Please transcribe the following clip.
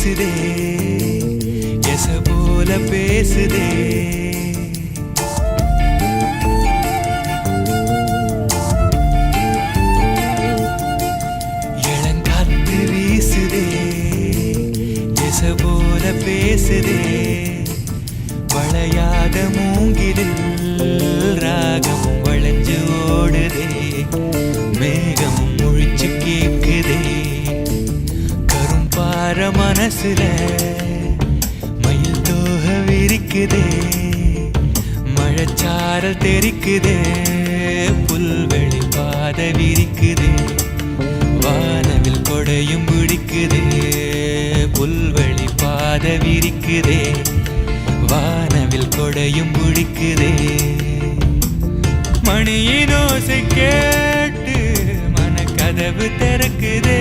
வீசுதே எச போல பேசுதே இளங்காத்து வீசுதே எச போல பேசுதே வளையாத மூங்கிலில் ராகமும் வளைஞ்சு ஓடுதே மேகமும் முழிச்சு கேக்குதே கரும்பார மனசுல மயில் தோக விரிக்குதே மழைச்சாரல் தெரிக்குதே புல்வெளி பாத விரிக்குதே வானவில் கொடையும் பிடிக்குதே புல்வெளி பாத விரிக்குதே வானவில் கொடையும் பிடிக்குதே மணியின் ஓசை கேட்டு மனக்கதவு திறக்குதே